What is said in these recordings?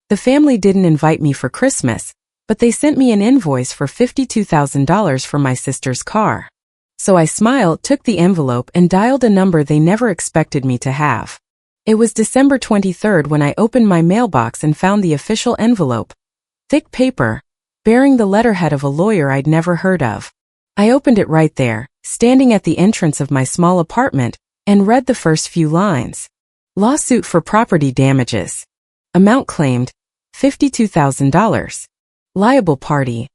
The family didn't invite me for Christmas, but they sent me an invoice for $52,000 for my sister's car. So I smiled, took the envelope, and dialed a number they never expected me to have. It was December 23rd when I opened my mailbox and found the official envelope. Thick paper, bearing the letterhead of a lawyer I'd never heard of. I opened it right there, standing at the entrance of my small apartment, and read the first few lines. Lawsuit for property damages. Amount claimed, $52,000. Liable party,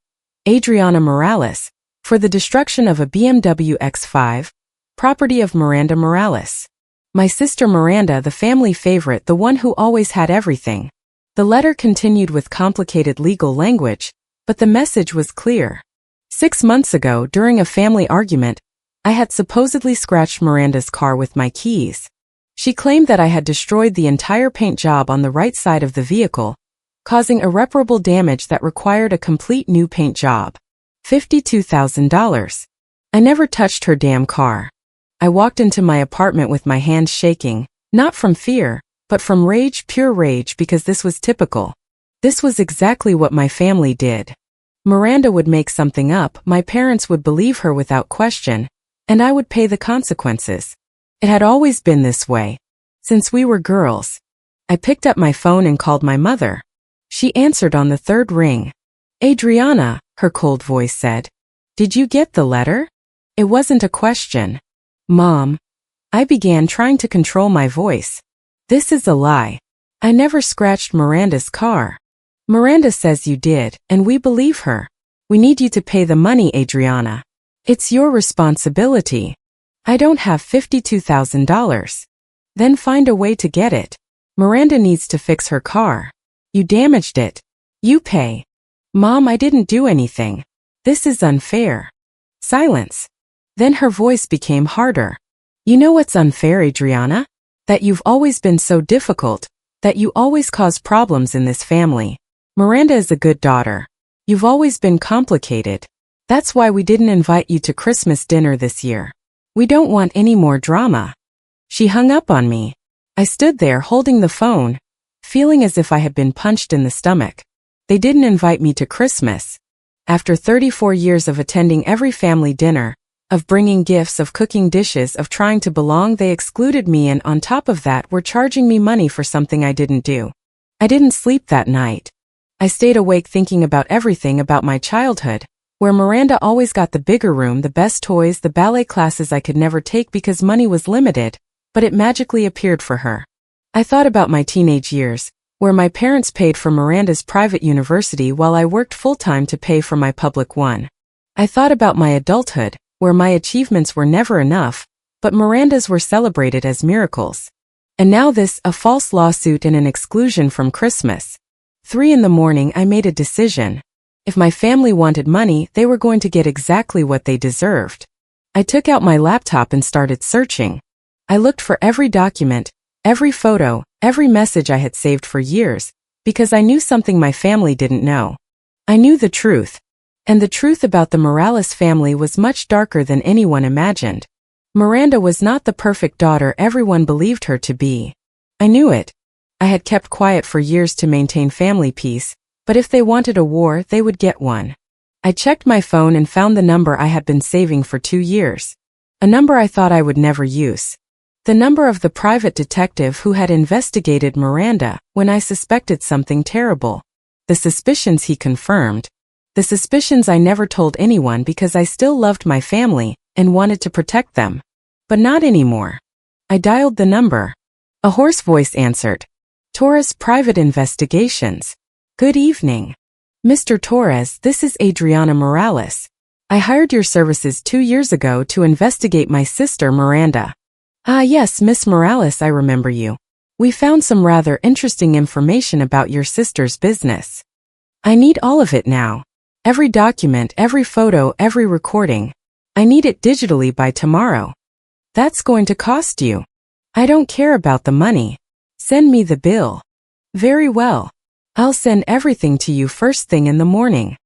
Adriana Morales, for the destruction of a BMW X5, property of Miranda Morales. My sister Miranda, the family favorite, the one who always had everything. The letter continued with complicated legal language, but the message was clear. 6 months ago, during a family argument, I had supposedly scratched Miranda's car with my keys. She claimed that I had destroyed the entire paint job on the right side of the vehicle, causing irreparable damage that required a complete new paint job. $52,000. I never touched her damn car. I walked into my apartment with my hands shaking, not from fear, but from rage, pure rage, because this was typical. This was exactly what my family did. Miranda would make something up, my parents would believe her without question, and I would pay the consequences. It had always been this way, since we were girls. I picked up my phone and called my mother. She answered on the third ring. Adriana, her cold voice said. Did you get the letter? It wasn't a question. Mom. I began, trying to control my voice. This is a lie. I never scratched Miranda's car. Miranda says you did, and we believe her. We need you to pay the money, Adriana. It's your responsibility. I don't have $52,000. Then find a way to get it. Miranda needs to fix her car. You damaged it. You pay. Mom, I didn't do anything. This is unfair. Silence. Then her voice became harder. You know what's unfair, Adriana? That you've always been so difficult, that you always cause problems in this family. Miranda is a good daughter. You've always been complicated. That's why we didn't invite you to Christmas dinner this year. We don't want any more drama. She hung up on me. I stood there holding the phone, feeling as if I had been punched in the stomach. They didn't invite me to Christmas. After 34 years of attending every family dinner, of bringing gifts, of cooking dishes, of trying to belong, they excluded me, and on top of that were charging me money for something I didn't do. I didn't sleep that night. I stayed awake thinking about everything about my childhood, where Miranda always got the bigger room, the best toys, the ballet classes I could never take because money was limited, but it magically appeared for her. I thought about my teenage years, where my parents paid for Miranda's private university while I worked full-time to pay for my public one. I thought about my adulthood, where my achievements were never enough, but Miranda's were celebrated as miracles. And now this, a false lawsuit and an exclusion from Christmas. 3 in the morning, I made a decision. If my family wanted money, they were going to get exactly what they deserved. I took out my laptop and started searching. I looked for every document, every photo, every message I had saved for years, because I knew something my family didn't know. I knew the truth. And the truth about the Morales family was much darker than anyone imagined. Miranda was not the perfect daughter everyone believed her to be. I knew it. I had kept quiet for years to maintain family peace, but if they wanted a war, they would get one. I checked my phone and found the number I had been saving for 2 years. A number I thought I would never use. The number of the private detective who had investigated Miranda when I suspected something terrible. The suspicions he confirmed. The suspicions I never told anyone because I still loved my family and wanted to protect them. But not anymore. I dialed the number. A hoarse voice answered. Torres Private Investigations. Good evening. Mr. Torres, this is Adriana Morales. I hired your services 2 years ago to investigate my sister Miranda. Ah yes, Miss Morales, I remember you. We found some rather interesting information about your sister's business. I need all of it now. Every document, every photo, every recording. I need it digitally by tomorrow. That's going to cost you. I don't care about the money. Send me the bill. Very well. I'll send everything to you first thing in the morning.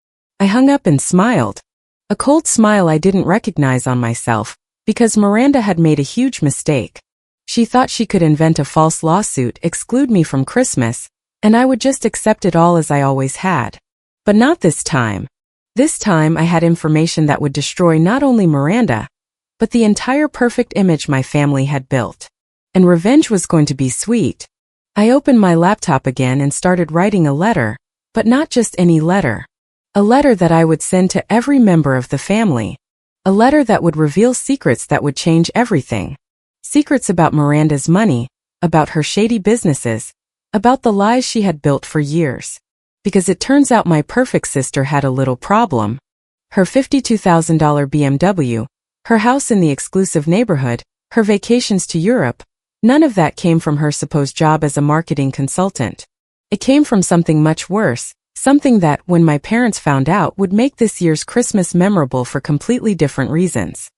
I hung up and smiled. A cold smile I didn't recognize on myself, because Miranda had made a huge mistake. She thought she could invent a false lawsuit, exclude me from Christmas, and I would just accept it all as I always had. But not this time. This time I had information that would destroy not only Miranda, but the entire perfect image my family had built. And revenge was going to be sweet. I opened my laptop again and started writing a letter, but not just any letter. A letter that I would send to every member of the family. A letter that would reveal secrets that would change everything. Secrets about Miranda's money, about her shady businesses, about the lies she had built for years. Because it turns out my perfect sister had a little problem. Her $52,000 BMW, her house in the exclusive neighborhood, her vacations to Europe, none of that came from her supposed job as a marketing consultant. It came from something much worse, something that, when my parents found out, would make this year's Christmas memorable for completely different reasons.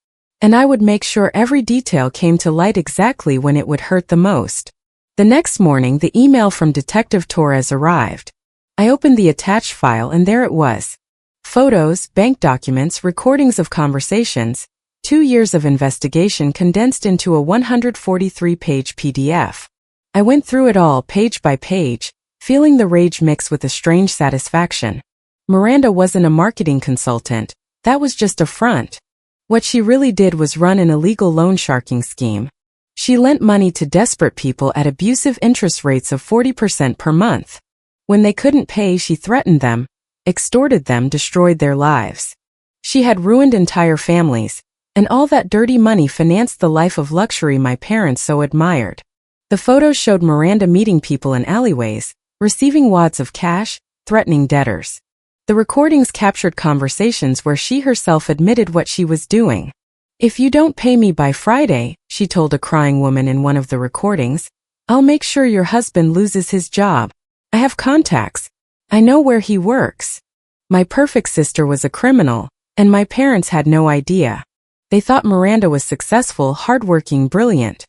And I would make sure every detail came to light exactly when it would hurt the most. The next morning, the email from Detective Torres arrived. I opened the attached file and there it was. Photos, bank documents, recordings of conversations, 2 years of investigation condensed into a 143-page PDF. I went through it all page by page, feeling the rage mix with a strange satisfaction. Miranda wasn't a marketing consultant, that was just a front. What she really did was run an illegal loan sharking scheme. She lent money to desperate people at abusive interest rates of 40% per month. When they couldn't pay, she threatened them, extorted them, destroyed their lives. She had ruined entire families, and all that dirty money financed the life of luxury my parents so admired. The photos showed Miranda meeting people in alleyways, receiving wads of cash, threatening debtors. The recordings captured conversations where she herself admitted what she was doing. "If you don't pay me by Friday," she told a crying woman in one of the recordings, "I'll make sure your husband loses his job. I have contacts. I know where he works." My perfect sister was a criminal, and my parents had no idea. They thought Miranda was successful, hardworking, brilliant.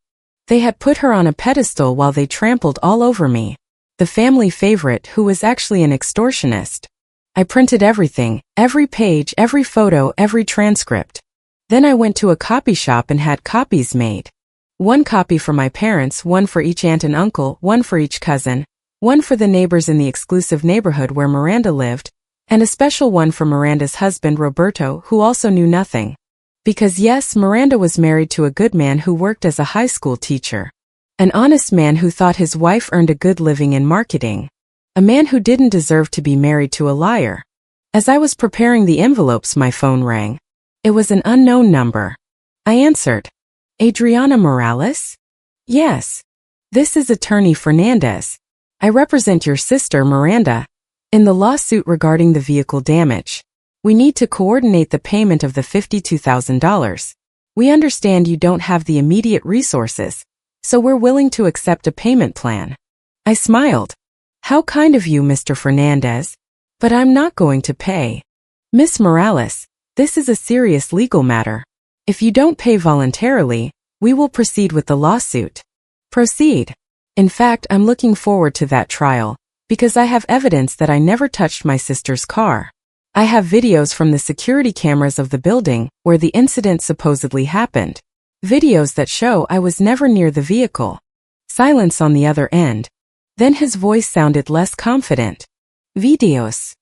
They had put her on a pedestal while they trampled all over me. The family favorite who was actually an extortionist. I printed everything, every page, every photo, every transcript. Then I went to a copy shop and had copies made. One copy for my parents, one for each aunt and uncle, one for each cousin, one for the neighbors in the exclusive neighborhood where Miranda lived, and a special one for Miranda's husband Roberto, who also knew nothing. Because yes, Miranda was married to a good man who worked as a high school teacher. An honest man who thought his wife earned a good living in marketing. A man who didn't deserve to be married to a liar. As I was preparing the envelopes, my phone rang. It was an unknown number. I answered. "Adriana Morales?" "Yes. This is Attorney Fernandez. I represent your sister, Miranda, in the lawsuit regarding the vehicle damage. We need to coordinate the payment of the $52,000. We understand you don't have the immediate resources, so we're willing to accept a payment plan." I smiled. "How kind of you, Mr. Fernandez. But I'm not going to pay. Miss Morales, this is a serious legal matter. If you don't pay voluntarily, we will proceed with the lawsuit." "Proceed. In fact, I'm looking forward to that trial, because I have evidence that I never touched my sister's car. I have videos from the security cameras of the building where the incident supposedly happened. Videos that show I was never near the vehicle." Silence on the other end. Then his voice sounded less confident. "Videos?"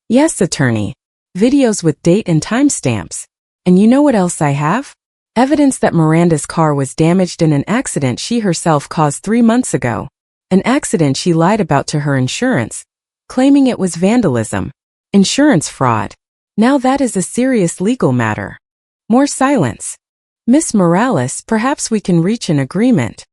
"Yes, attorney. Videos with date and timestamps. And you know what else I have? Evidence that Miranda's car was damaged in an accident she herself caused 3 months ago. An accident she lied about to her insurance, claiming it was vandalism. Insurance fraud. Now that is a serious legal matter." More silence. "Miss Morales, perhaps we can reach an agreement."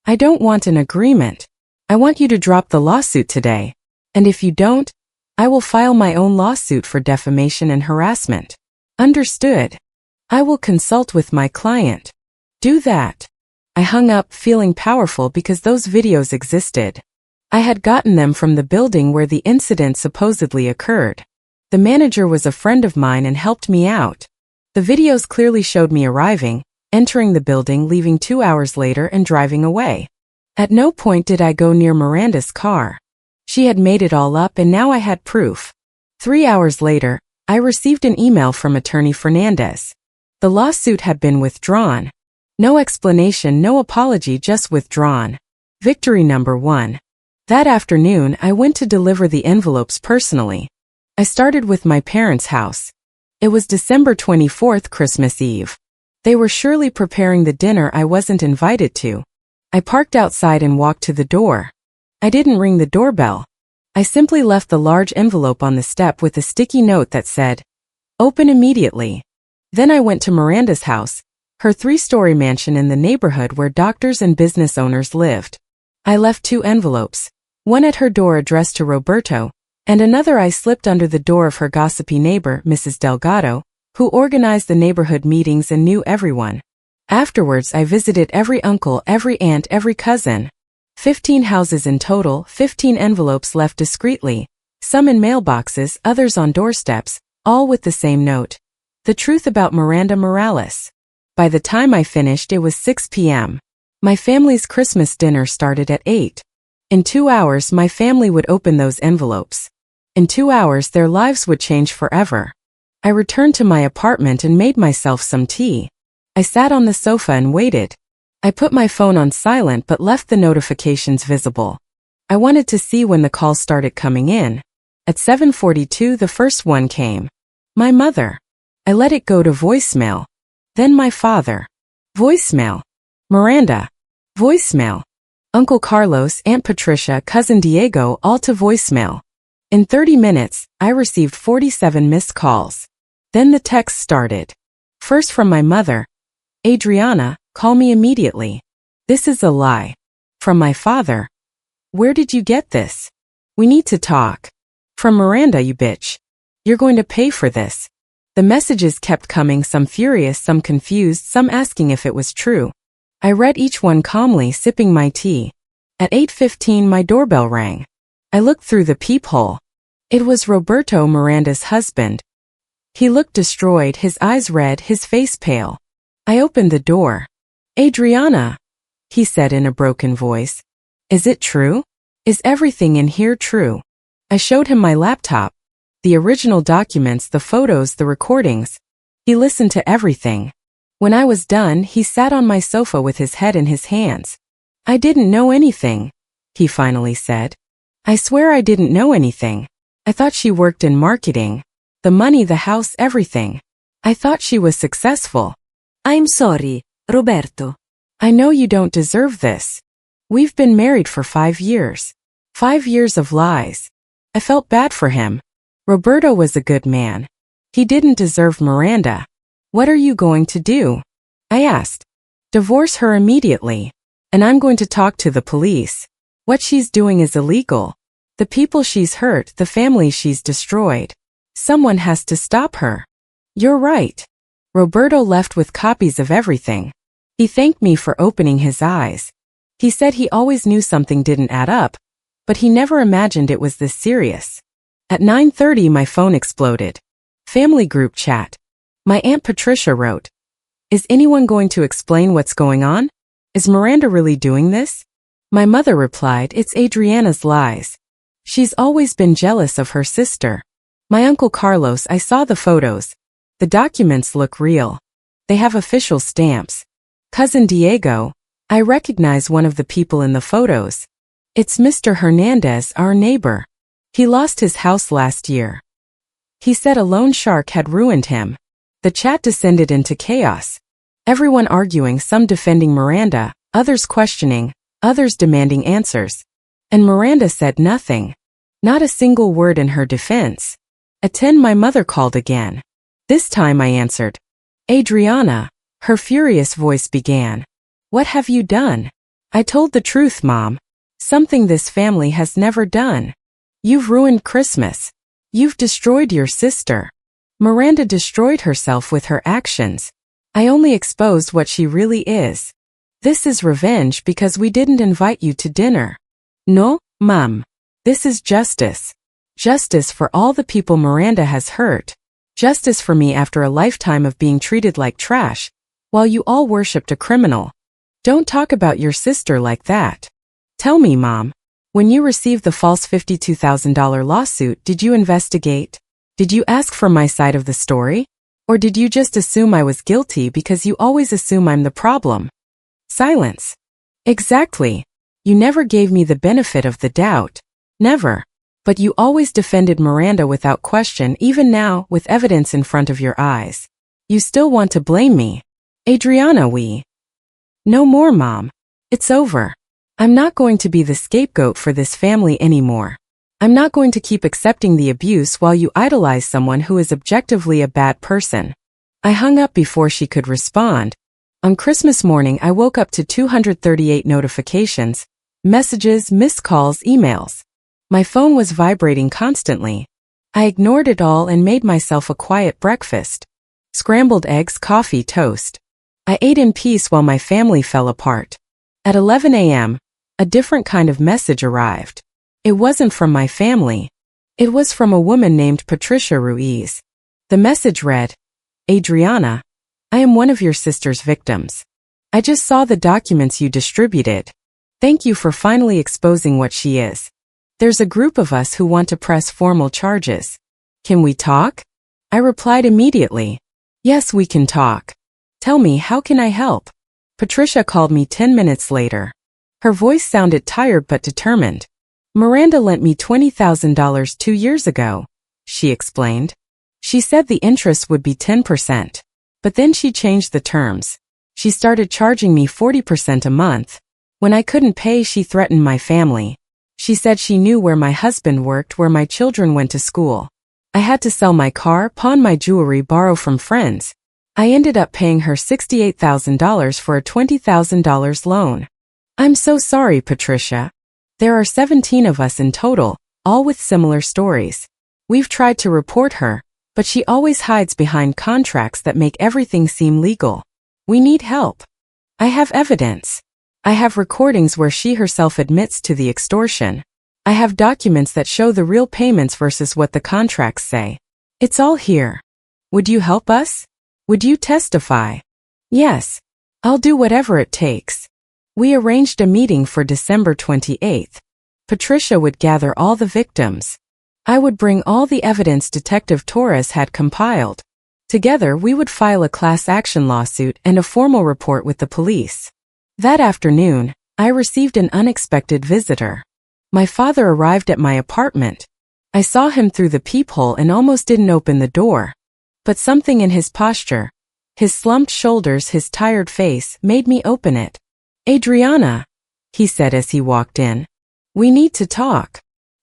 "I don't want an agreement. I want you to drop the lawsuit today. And if you don't, I will file my own lawsuit for defamation and harassment." "Understood. I will consult with my client." "Do that." I hung up, feeling powerful because those videos existed. I had gotten them from the building where the incident supposedly occurred. The manager was a friend of mine and helped me out. The videos clearly showed me arriving, entering the building, leaving 2 hours later, and driving away. At no point did I go near Miranda's car. She had made it all up, and now I had proof. 3 hours later, I received an email from Attorney Fernandez. The lawsuit had been withdrawn. No explanation, no apology, just withdrawn. Victory number 1. That afternoon, I went to deliver the envelopes personally. I started with my parents' house. It was December 24th, Christmas Eve. They were surely preparing the dinner I wasn't invited to. I parked outside and walked to the door. I didn't ring the doorbell. I simply left the large envelope on the step with a sticky note that said, "Open immediately." Then I went to Miranda's house, her 3-story mansion in the neighborhood where doctors and business owners lived. I left 2 envelopes, one at her door addressed to Roberto, and another I slipped under the door of her gossipy neighbor, Mrs. Delgado, who organized the neighborhood meetings and knew everyone. Afterwards, I visited every uncle, every aunt, every cousin. 15 houses in total, 15 envelopes left discreetly, some in mailboxes, others on doorsteps, all with the same note. The truth about Miranda Morales. By the time I finished, it was 6 p.m. My family's Christmas dinner started at 8. In 2 hours, my family would open those envelopes. In 2 hours, their lives would change forever. I returned to my apartment and made myself some tea. I sat on the sofa and waited. I put my phone on silent but left the notifications visible. I wanted to see when the calls started coming in. At 7:42, the first one came. My mother. I let it go to voicemail. Then my father. Voicemail. Miranda. Voicemail. Uncle Carlos, Aunt Patricia, Cousin Diego, all to voicemail. In 30 minutes, I received 47 missed calls. Then the text started. First from my mother. "Adriana, call me immediately. This is a lie." From my father. "Where did you get this? We need to talk." From Miranda, "You bitch. You're going to pay for this." The messages kept coming, some furious, some confused, some asking if it was true. I read each one calmly, sipping my tea. At 8:15, my doorbell rang. I looked through the peephole. It was Roberto, Miranda's husband. He looked destroyed, his eyes red, his face pale. I opened the door. "Adriana," he said in a broken voice. "Is it true? Is everything in here true?" I showed him my laptop. The original documents, the photos, the recordings. He listened to everything. When I was done, he sat on my sofa with his head in his hands. "I didn't know anything," he finally said. "I swear I didn't know anything. I thought she worked in marketing. The money, the house, everything. I thought she was successful." "I'm sorry, Roberto. I know you don't deserve this. We've been married for 5 years. 5 years of lies." I felt bad for him. Roberto was a good man. He didn't deserve Miranda. "What are you going to do?" I asked. "Divorce her immediately. And I'm going to talk to the police. What she's doing is illegal. The people she's hurt, the families she's destroyed. Someone has to stop her." "You're right." Roberto left with copies of everything. He thanked me for opening his eyes. He said he always knew something didn't add up, but he never imagined it was this serious. At 9:30, my phone exploded. Family group chat. My Aunt Patricia wrote, "Is anyone going to explain what's going on? Is Miranda really doing this?" My mother replied, "It's Adriana's lies. She's always been jealous of her sister." My Uncle Carlos, I saw the photos. The documents look real. They have official stamps. Cousin Diego, I recognize one of the people in the photos. It's Mr. Hernandez, our neighbor. He lost his house last year. He said a loan shark had ruined him. The chat descended into chaos. Everyone arguing, some defending Miranda, others questioning, others demanding answers. And Miranda said nothing. Not a single word in her defense. At 10, my mother called again. This time I answered. "Adriana," her furious voice began. "What have you done?" I told the truth, Mom. Something this family has never done. You've ruined Christmas. You've destroyed your sister. Miranda destroyed herself with her actions. I only exposed what she really is. This is revenge because we didn't invite you to dinner. No, Mom. This is justice. Justice for all the people Miranda has hurt. Justice for me after a lifetime of being treated like trash, while you all worshipped a criminal. Don't talk about your sister like that. Tell me, Mom, when you received the false $52,000 lawsuit, did you investigate? Did you ask for my side of the story? Or did you just assume I was guilty because you always assume I'm the problem? Silence. Exactly. You never gave me the benefit of the doubt. Never. But you always defended Miranda without question, even now, with evidence in front of your eyes. You still want to blame me. Adriana, No more, Mom. It's over. I'm not going to be the scapegoat for this family anymore. I'm not going to keep accepting the abuse while you idolize someone who is objectively a bad person. I hung up before she could respond. On Christmas morning, I woke up to 238 notifications, messages, missed calls, emails. My phone was vibrating constantly. I ignored it all and made myself a quiet breakfast. Scrambled eggs, coffee, toast. I ate in peace while my family fell apart. At 11 a.m., a different kind of message arrived. It wasn't from my family. It was from a woman named Patricia Ruiz. The message read, Adriana, I am one of your sister's victims. I just saw the documents you distributed. Thank you for finally exposing what she is. There's a group of us who want to press formal charges. Can we talk? I replied immediately. Yes, we can talk. Tell me, how can I help? Patricia called me 10 minutes later. Her voice sounded tired but determined. Miranda lent me $20,000 2 years ago, she explained. She said the interest would be 10%. But then she changed the terms. She started charging me 40% a month. When I couldn't pay, she threatened my family. She said she knew where my husband worked, where my children went to school. I had to sell my car, pawn my jewelry, borrow from friends. I ended up paying her $68,000 for a $20,000 loan. I'm so sorry, Patricia. There are 17 of us in total, all with similar stories. We've tried to report her, but she always hides behind contracts that make everything seem legal. We need help. I have evidence. I have recordings where she herself admits to the extortion. I have documents that show the real payments versus what the contracts say. It's all here. Would you help us? Would you testify? Yes. I'll do whatever it takes. We arranged a meeting for December 28th. Patricia would gather all the victims. I would bring all the evidence Detective Torres had compiled. Together, we would file a class action lawsuit and a formal report with the police. That afternoon, I received an unexpected visitor. My father arrived at my apartment. I saw him through the peephole and almost didn't open the door. But something in his posture, his slumped shoulders, his tired face, made me open it. Adriana, he said as he walked in. We need to talk.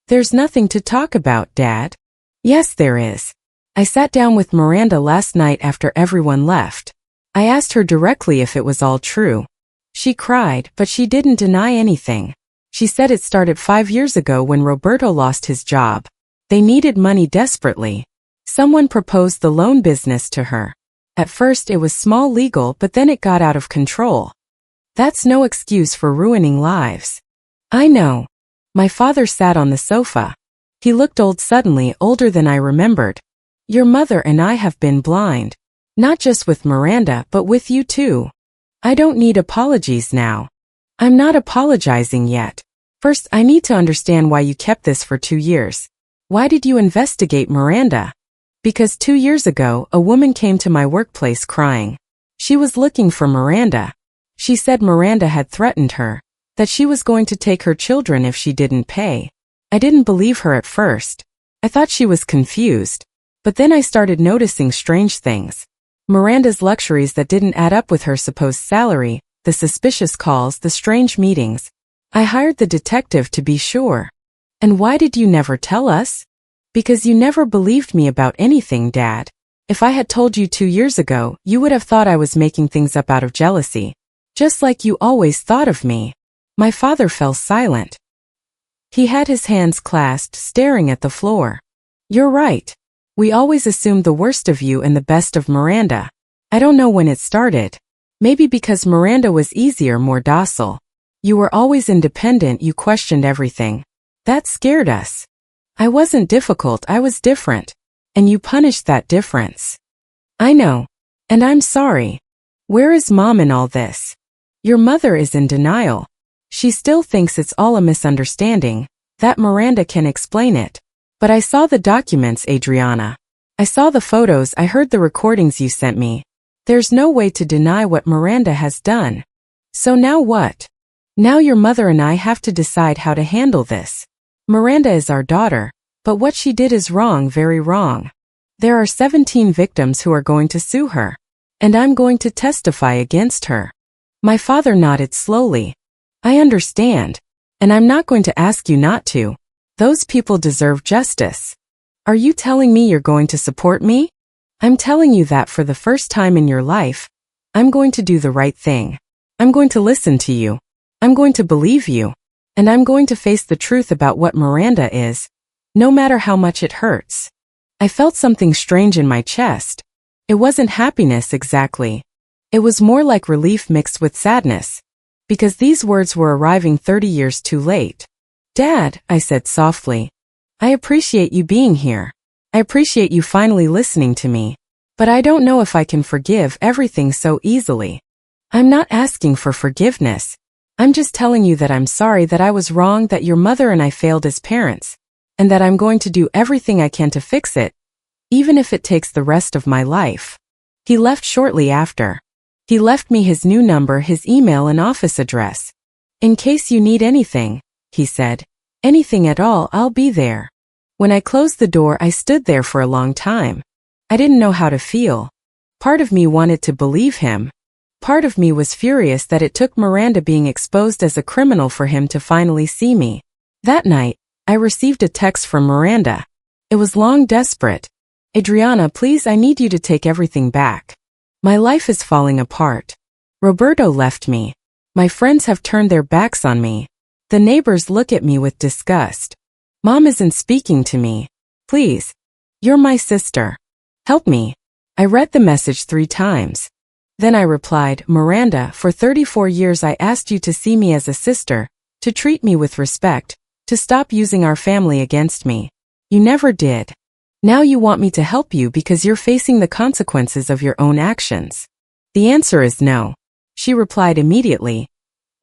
There's nothing to talk about, Dad. Yes, there is. I sat down with Miranda last night after everyone left. I asked her directly if it was all true. She cried, but she didn't deny anything. She said it started 5 years ago when Roberto lost his job. They needed money desperately. Someone proposed the loan business to her. At first it was small legal, but then it got out of control. That's no excuse for ruining lives. I know. My father sat on the sofa. He looked old suddenly, older than I remembered. Your mother and I have been blind. Not just with Miranda, but with you too. I don't need apologies now. I'm not apologizing yet. First, I need to understand why you kept this for 2 years. Why did you investigate Miranda? Because 2 years ago, a woman came to my workplace crying. She was looking for Miranda. She said Miranda had threatened her, that she was going to take her children if she didn't pay. I didn't believe her at first. I thought she was confused. But then I started noticing strange things. Miranda's luxuries that didn't add up with her supposed salary, the suspicious calls, the strange meetings. I hired the detective to be sure. And why did you never tell us? Because you never believed me about anything, Dad. If I had told you 2 years ago, you would have thought I was making things up out of jealousy. Just like you always thought of me. My father fell silent. He had his hands clasped, staring at the floor. You're right. We always assumed the worst of you and the best of Miranda. I don't know when it started. Maybe because Miranda was easier, more docile. You were always independent, you questioned everything. That scared us. I wasn't difficult, I was different. And you punished that difference. I know. And I'm sorry. Where is Mom in all this? Your mother is in denial. She still thinks it's all a misunderstanding, that Miranda can explain it. But I saw the documents, Adriana. I saw the photos, I heard the recordings you sent me. There's no way to deny what Miranda has done. So now what? Now your mother and I have to decide how to handle this. Miranda is our daughter, but what she did is wrong, very wrong. There are 17 victims who are going to sue her, and I'm going to testify against her." My father nodded slowly. "I understand, and I'm not going to ask you not to. Those people deserve justice." "Are you telling me you're going to support me?" "I'm telling you that for the first time in your life, I'm going to do the right thing. I'm going to listen to you. I'm going to believe you. And I'm going to face the truth about what Miranda is, no matter how much it hurts." I felt something strange in my chest. It wasn't happiness exactly. It was more like relief mixed with sadness, because these words were arriving 30 years too late. "Dad," I said softly, "I appreciate you being here. I appreciate you finally listening to me. But I don't know if I can forgive everything so easily." "I'm not asking for forgiveness. I'm just telling you that I'm sorry that I was wrong, that your mother and I failed as parents, and that I'm going to do everything I can to fix it, even if it takes the rest of my life." He left shortly after. He left me his new number, his email, and office address. "In case you need anything," he said, "anything at all, I'll be there." When I closed the door, I stood there for a long time. I didn't know how to feel. Part of me wanted to believe him. Part of me was furious that it took Miranda being exposed as a criminal for him to finally see me. That night, I received a text from Miranda. It was long, desperate. "Adriana, please, I need you to take everything back. My life is falling apart. Roberto left me. My friends have turned their backs on me. The neighbors look at me with disgust. Mom isn't speaking to me. Please. You're my sister. Help me." I read the message 3 times. Then I replied, "Miranda, for 34 years I asked you to see me as a sister, to treat me with respect, to stop using our family against me. You never did. Now you want me to help you because you're facing the consequences of your own actions. The answer is no." She replied immediately,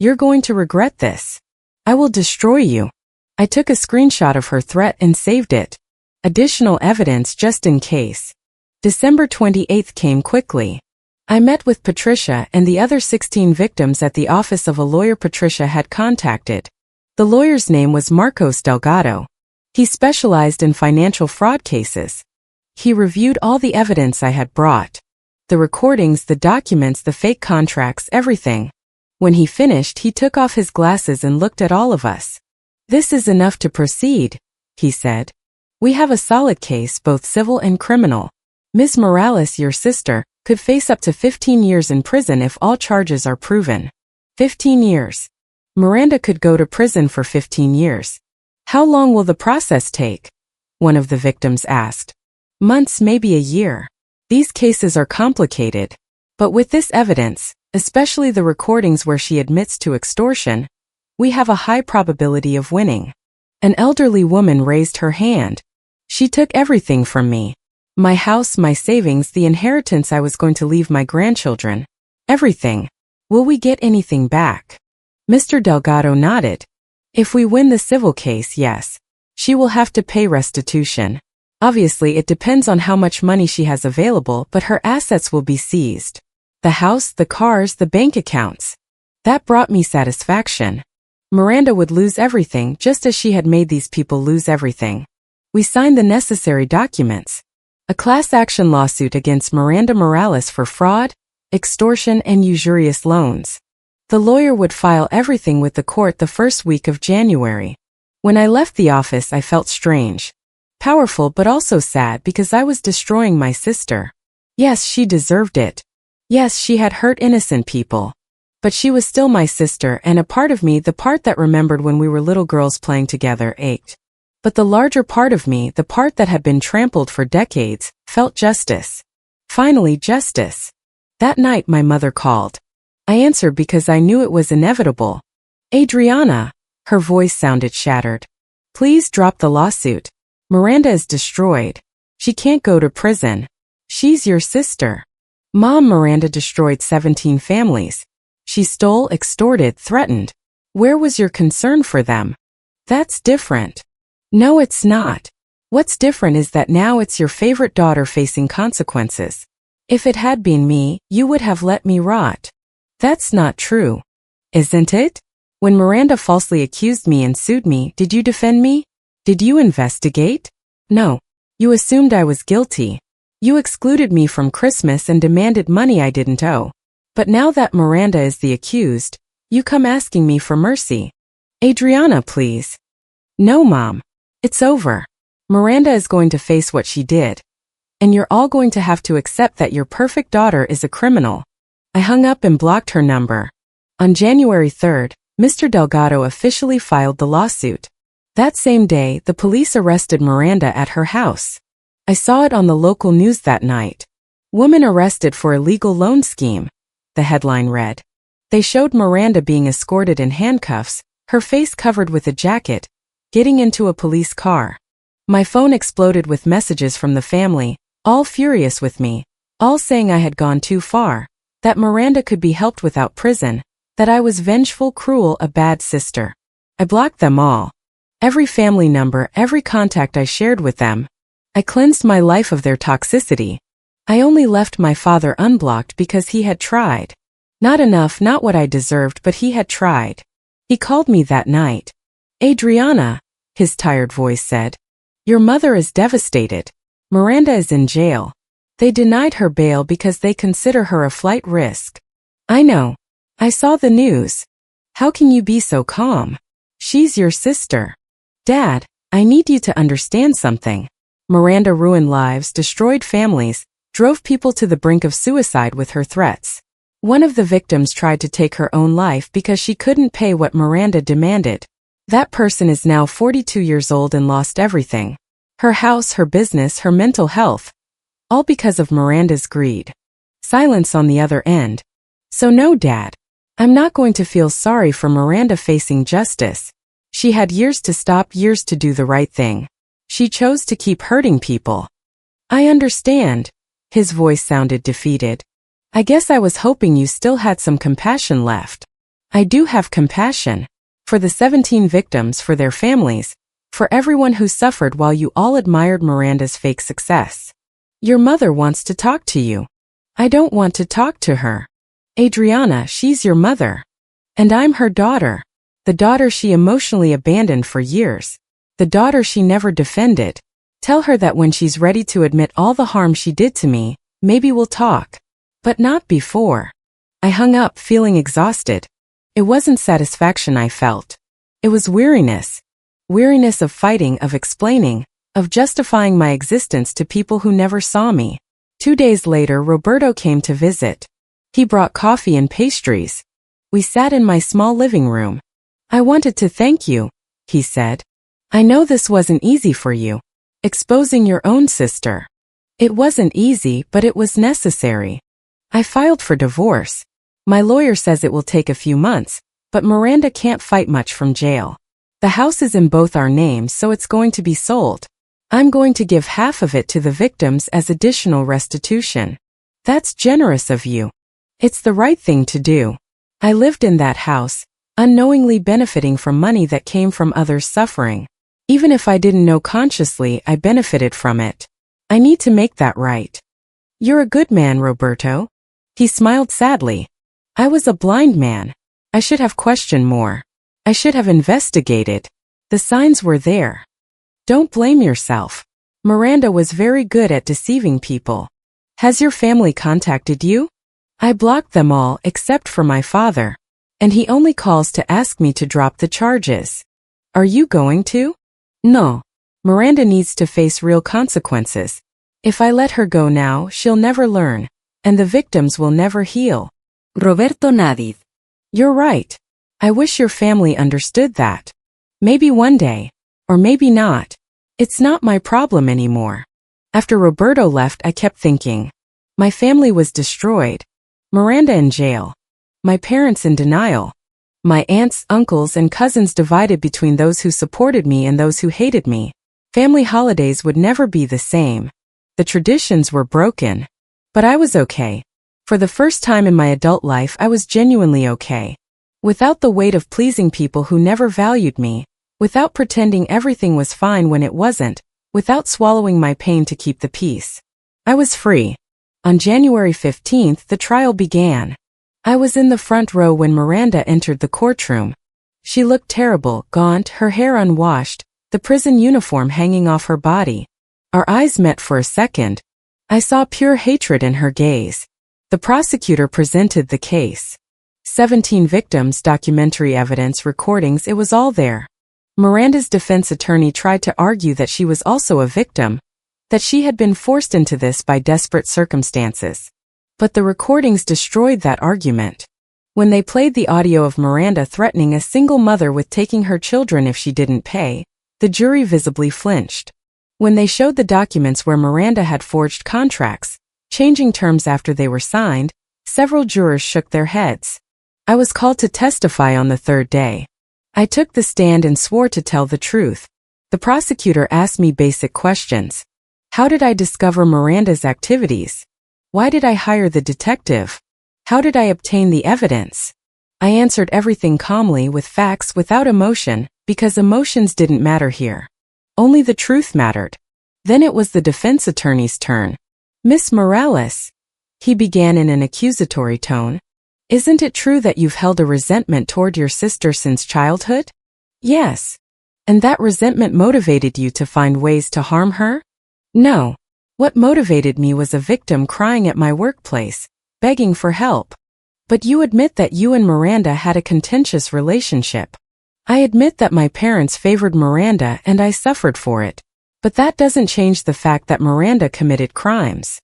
"You're going to regret this. I will destroy you." I took a screenshot of her threat and saved it. Additional evidence just in case. December 28th came quickly. I met with Patricia and the other 16 victims at the office of a lawyer Patricia had contacted. The lawyer's name was Marcos Delgado. He specialized in financial fraud cases. He reviewed all the evidence I had brought. The recordings, the documents, the fake contracts, everything. When he finished, he took off his glasses and looked at all of us. "This is enough to proceed," he said. "We have a solid case, both civil and criminal. Ms. Morales, your sister, could face up to 15 years in prison if all charges are proven. 15 years. Miranda could go to prison for 15 years. How long will the process take?" one of the victims asked. "Months, maybe a year. These cases are complicated. But with this evidence, especially the recordings where she admits to extortion, we have a high probability of winning." An elderly woman raised her hand. "She took everything from me. My house, my savings, the inheritance I was going to leave my grandchildren. Everything. Will we get anything back?" Mr. Delgado nodded. "If we win the civil case, yes. She will have to pay restitution. Obviously, it depends on how much money she has available, but her assets will be seized. The house, the cars, the bank accounts." That brought me satisfaction. Miranda would lose everything just as she had made these people lose everything. We signed the necessary documents. A class action lawsuit against Miranda Morales for fraud, extortion, and usurious loans. The lawyer would file everything with the court the first week of January. When I left the office, I felt strange. Powerful but also sad because I was destroying my sister. Yes, she deserved it. Yes, she had hurt innocent people. But she was still my sister, and a part of me, the part that remembered when we were little girls playing together, ached. But the larger part of me, the part that had been trampled for decades, felt justice. Finally, justice. That night my mother called. I answered because I knew it was inevitable. "Adriana," her voice sounded shattered. "Please drop the lawsuit. Miranda is destroyed. She can't go to prison. She's your sister." "Mom, Miranda destroyed 17 families. She stole, extorted, threatened. Where was your concern for them?" "That's different." "No, it's not. What's different is that now it's your favorite daughter facing consequences. If it had been me, you would have let me rot." "That's not true." "Isn't it?" When Miranda falsely accused me and sued me, did you defend me? Did you investigate? No. You assumed I was guilty. You excluded me from Christmas and demanded money I didn't owe. But now that Miranda is the accused, you come asking me for mercy. Adriana, please. No, Mom. It's over. Miranda is going to face what she did. And you're all going to have to accept that your perfect daughter is a criminal. I hung up and blocked her number. On January 3rd, Mr. Delgado officially filed the lawsuit. That same day, the police arrested Miranda at her house. I saw it on the local news that night. Woman arrested for illegal loan scheme, the headline read. They showed Miranda being escorted in handcuffs, her face covered with a jacket, getting into a police car. My phone exploded with messages from the family, all furious with me, all saying I had gone too far, that Miranda could be helped without prison, that I was vengeful, cruel, a bad sister. I blocked them all. Every family number, every contact I shared with them. I cleansed my life of their toxicity. I only left my father unblocked because he had tried. Not enough, not what I deserved, but he had tried. He called me that night. Adriana, his tired voice said. Your mother is devastated. Miranda is in jail. They denied her bail because they consider her a flight risk. I know. I saw the news. How can you be so calm? She's your sister. Dad, I need you to understand something. Miranda ruined lives, destroyed families, drove people to the brink of suicide with her threats. One of the victims tried to take her own life because she couldn't pay what Miranda demanded. That person is now 42 years old and lost everything. Her house, her business, her mental health. All because of Miranda's greed. Silence on the other end. So no, Dad. I'm not going to feel sorry for Miranda facing justice. She had years to stop, years to do the right thing. She chose to keep hurting people. I understand. His voice sounded defeated. I guess I was hoping you still had some compassion left. I do have compassion. For the 17 victims, for their families, for everyone who suffered while you all admired Miranda's fake success. Your mother wants to talk to you. I don't want to talk to her. Adriana, she's your mother. And I'm her daughter. The daughter she emotionally abandoned for years. The daughter she never defended. Tell her that when she's ready to admit all the harm she did to me, maybe we'll talk. But not before. I hung up feeling exhausted. It wasn't satisfaction I felt. It was weariness. Weariness of fighting, of explaining, of justifying my existence to people who never saw me. 2 days later, Roberto came to visit. He brought coffee and pastries. We sat in my small living room. I wanted to thank you, he said. I know this wasn't easy for you. Exposing your own sister. It wasn't easy, but it was necessary. I filed for divorce. My lawyer says it will take a few months, but Miranda can't fight much from jail. The house is in both our names, so it's going to be sold. I'm going to give half of it to the victims as additional restitution. That's generous of you. It's the right thing to do. I lived in that house, unknowingly benefiting from money that came from others' suffering. Even if I didn't know consciously, I benefited from it. I need to make that right. You're a good man, Roberto. He smiled sadly. I was a blind man. I should have questioned more. I should have investigated. The signs were there. Don't blame yourself. Miranda was very good at deceiving people. Has your family contacted you? I blocked them all except for my father. And he only calls to ask me to drop the charges. Are you going to? No. Miranda needs to face real consequences. If I let her go now, she'll never learn. And the victims will never heal. Roberto nodded. You're right. I wish your family understood that. Maybe one day. Or maybe not. It's not my problem anymore. After Roberto left, I kept thinking. My family was destroyed. Miranda in jail. My parents in denial. My aunts, uncles, and cousins divided between those who supported me and those who hated me. Family holidays would never be the same. The traditions were broken. But I was okay. For the first time in my adult life, I was genuinely okay. Without the weight of pleasing people who never valued me. Without pretending everything was fine when it wasn't. Without swallowing my pain to keep the peace. I was free. On January 15th, the trial began. I was in the front row when Miranda entered the courtroom. She looked terrible, gaunt, her hair unwashed, the prison uniform hanging off her body. Our eyes met for a second. I saw pure hatred in her gaze. The prosecutor presented the case. 17 victims, documentary evidence, recordings, it was all there. Miranda's defense attorney tried to argue that she was also a victim, that she had been forced into this by desperate circumstances. But the recordings destroyed that argument. When they played the audio of Miranda threatening a single mother with taking her children if she didn't pay, the jury visibly flinched. When they showed the documents where Miranda had forged contracts, changing terms after they were signed, several jurors shook their heads. I was called to testify on the third day. I took the stand and swore to tell the truth. The prosecutor asked me basic questions. How did I discover Miranda's activities? Why did I hire the detective? How did I obtain the evidence? I answered everything calmly with facts, without emotion, because emotions didn't matter here. Only the truth mattered. Then it was the defense attorney's turn. Miss Morales, he began in an accusatory tone. Isn't it true that you've held a resentment toward your sister since childhood? Yes. And that resentment motivated you to find ways to harm her? No. What motivated me was a victim crying at my workplace, begging for help. But you admit that you and Miranda had a contentious relationship. I admit that my parents favored Miranda and I suffered for it. But that doesn't change the fact that Miranda committed crimes.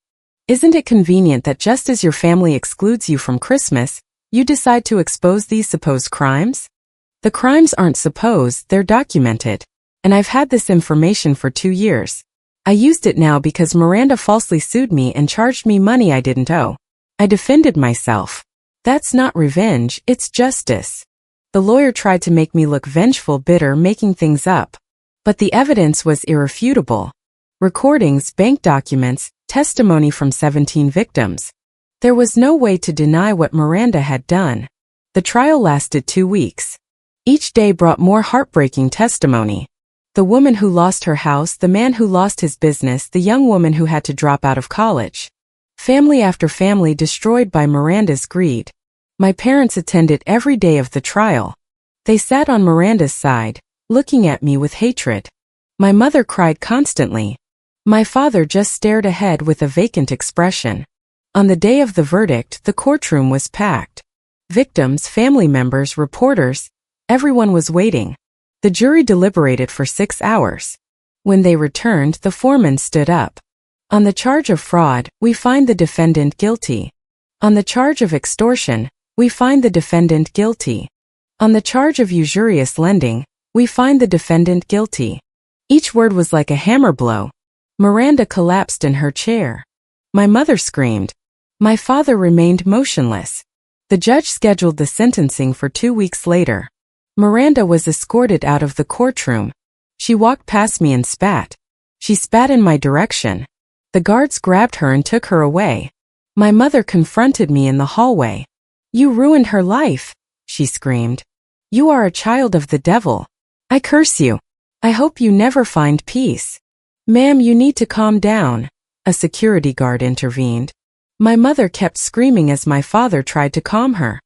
Isn't it convenient that just as your family excludes you from Christmas, you decide to expose these supposed crimes? The crimes aren't supposed, they're documented. And I've had this information for 2 years. I used it now because Miranda falsely sued me and charged me money I didn't owe. I defended myself. That's not revenge, it's justice. The lawyer tried to make me look vengeful, bitter, making things up. But the evidence was irrefutable. Recordings, bank documents, testimony from 17 victims. There was no way to deny what Miranda had done. The trial lasted 2 weeks. Each day brought more heartbreaking testimony. The woman who lost her house, the man who lost his business, the young woman who had to drop out of college. Family after family destroyed by Miranda's greed. My parents attended every day of the trial. They sat on Miranda's side, looking at me with hatred. My mother cried constantly. My father just stared ahead with a vacant expression. On the day of the verdict, the courtroom was packed. Victims, family members, reporters, everyone was waiting. The jury deliberated for 6 hours. When they returned, the foreman stood up. On the charge of fraud, we find the defendant guilty. On the charge of extortion, we find the defendant guilty. On the charge of usurious lending, we find the defendant guilty. Each word was like a hammer blow. Miranda collapsed in her chair. My mother screamed. My father remained motionless. The judge scheduled the sentencing for 2 weeks later. Miranda was escorted out of the courtroom. She walked past me and spat. She spat in my direction. The guards grabbed her and took her away. My mother confronted me in the hallway. You ruined her life, she screamed. You are a child of the devil. I curse you. I hope you never find peace. Ma'am, you need to calm down. A security guard intervened. My mother kept screaming as my father tried to calm her.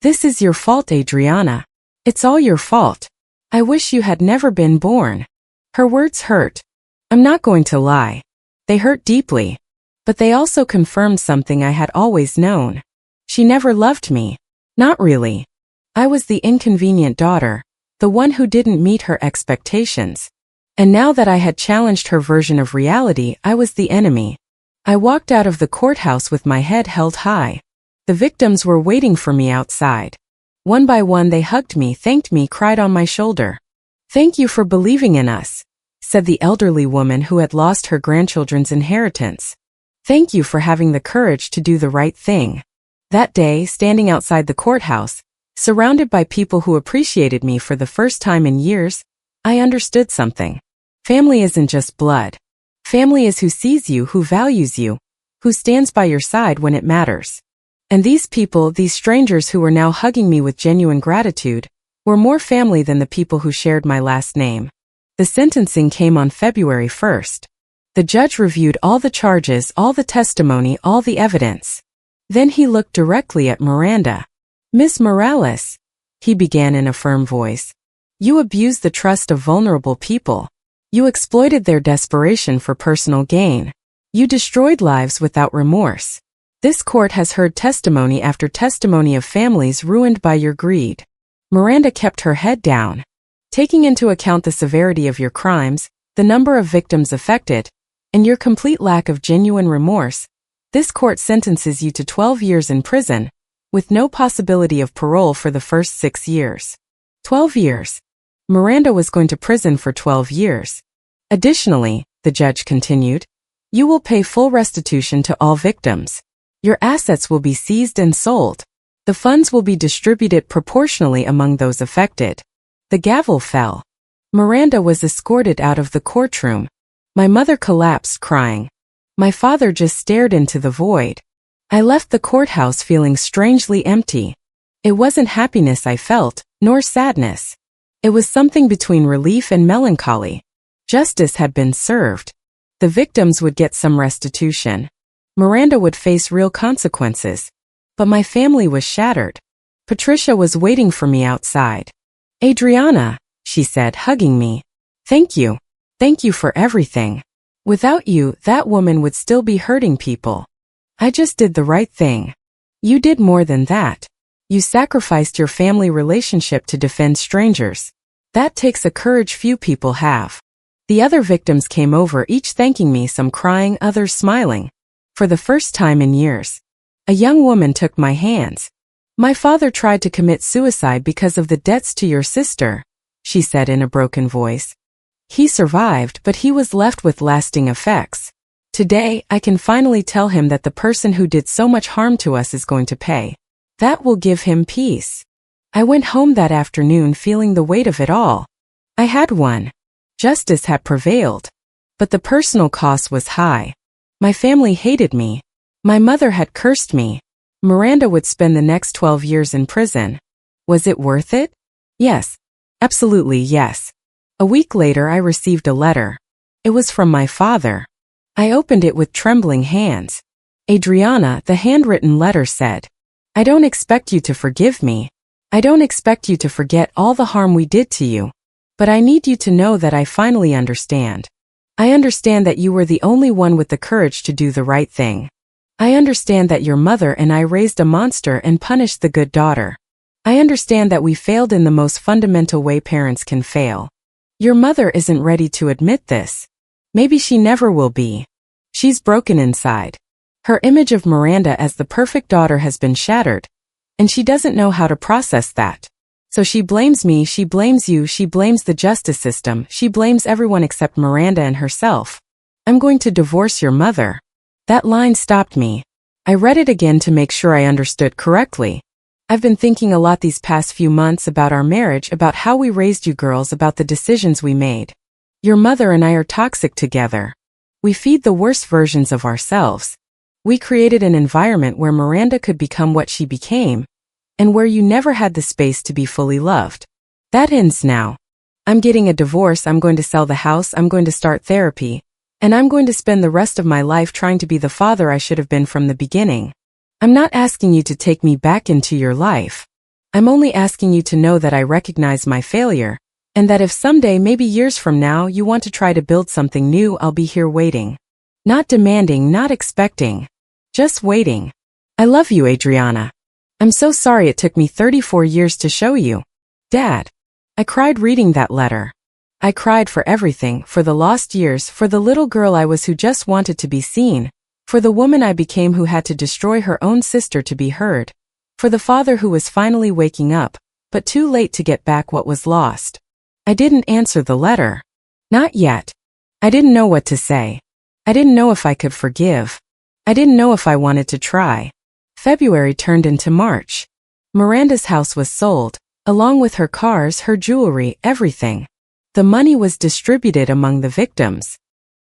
This is your fault, Adriana. It's all your fault. I wish you had never been born. Her words hurt. I'm not going to lie. They hurt deeply. But they also confirmed something I had always known. She never loved me. Not really. I was the inconvenient daughter, the one who didn't meet her expectations. And now that I had challenged her version of reality, I was the enemy. I walked out of the courthouse with my head held high. The victims were waiting for me outside. One by one they hugged me, thanked me, cried on my shoulder. Thank you for believing in us, said the elderly woman who had lost her grandchildren's inheritance. Thank you for having the courage to do the right thing. That day, standing outside the courthouse, surrounded by people who appreciated me for the first time in years, I understood something. Family isn't just blood. Family is who sees you, who values you, who stands by your side when it matters. And these people, these strangers who were now hugging me with genuine gratitude, were more family than the people who shared my last name. The sentencing came on February 1st. The judge reviewed all the charges, all the testimony, all the evidence. Then he looked directly at Miranda. Miss Morales, he began in a firm voice. You abused the trust of vulnerable people. You exploited their desperation for personal gain. You destroyed lives without remorse. This court has heard testimony after testimony of families ruined by your greed. Miranda kept her head down. Taking into account the severity of your crimes, the number of victims affected, and your complete lack of genuine remorse, this court sentences you to 12 years in prison, with no possibility of parole for the first 6 years. 12 years. Miranda was going to prison for 12 years. Additionally, the judge continued, you will pay full restitution to all victims. Your assets will be seized and sold. The funds will be distributed proportionally among those affected. The gavel fell. Miranda was escorted out of the courtroom. My mother collapsed crying. My father just stared into the void. I left the courthouse feeling strangely empty. It wasn't happiness I felt, nor sadness. It was something between relief and melancholy. Justice had been served. The victims would get some restitution. Miranda would face real consequences. But my family was shattered. Patricia was waiting for me outside. Adriana, she said, hugging me. Thank you. Thank you for everything. Without you, that woman would still be hurting people. I just did the right thing. You did more than that. You sacrificed your family relationship to defend strangers. That takes a courage few people have. The other victims came over, each thanking me, some crying, others smiling. For the first time in years, a young woman took my hands. My father tried to commit suicide because of the debts to your sister, she said in a broken voice. He survived, but he was left with lasting effects. Today, I can finally tell him that the person who did so much harm to us is going to pay. That will give him peace. I went home that afternoon feeling the weight of it all. I had won. Justice had prevailed. But the personal cost was high. My family hated me. My mother had cursed me. Miranda would spend the next 12 years in prison. Was it worth it? Yes. Absolutely yes. A week later I received a letter. It was from my father. I opened it with trembling hands. Adriana, the handwritten letter said, I don't expect you to forgive me. I don't expect you to forget all the harm we did to you. But I need you to know that I finally understand. I understand that you were the only one with the courage to do the right thing. I understand that your mother and I raised a monster and punished the good daughter. I understand that we failed in the most fundamental way parents can fail. Your mother isn't ready to admit this. Maybe she never will be. She's broken inside. Her image of Miranda as the perfect daughter has been shattered, and she doesn't know how to process that. So she blames me, she blames you, she blames the justice system, she blames everyone except Miranda and herself. I'm going to divorce your mother. That line stopped me. I read it again to make sure I understood correctly. I've been thinking a lot these past few months about our marriage, about how we raised you girls, about the decisions we made. Your mother and I are toxic together. We feed the worst versions of ourselves. We created an environment where Miranda could become what she became, and where you never had the space to be fully loved. That ends now. I'm getting a divorce, I'm going to sell the house, I'm going to start therapy, and I'm going to spend the rest of my life trying to be the father I should have been from the beginning. I'm not asking you to take me back into your life. I'm only asking you to know that I recognize my failure, and that if someday, maybe years from now, you want to try to build something new, I'll be here waiting. Not demanding, not expecting. Just waiting. I love you, Adriana. I'm so sorry it took me 34 years to show you. Dad. I cried reading that letter. I cried for everything, for the lost years, for the little girl I was who just wanted to be seen, for the woman I became who had to destroy her own sister to be heard, for the father who was finally waking up, but too late to get back what was lost. I didn't answer the letter. Not yet. I didn't know what to say. I didn't know if I could forgive. I didn't know if I wanted to try. February turned into March. Miranda's house was sold, along with her cars, her jewelry, everything. The money was distributed among the victims.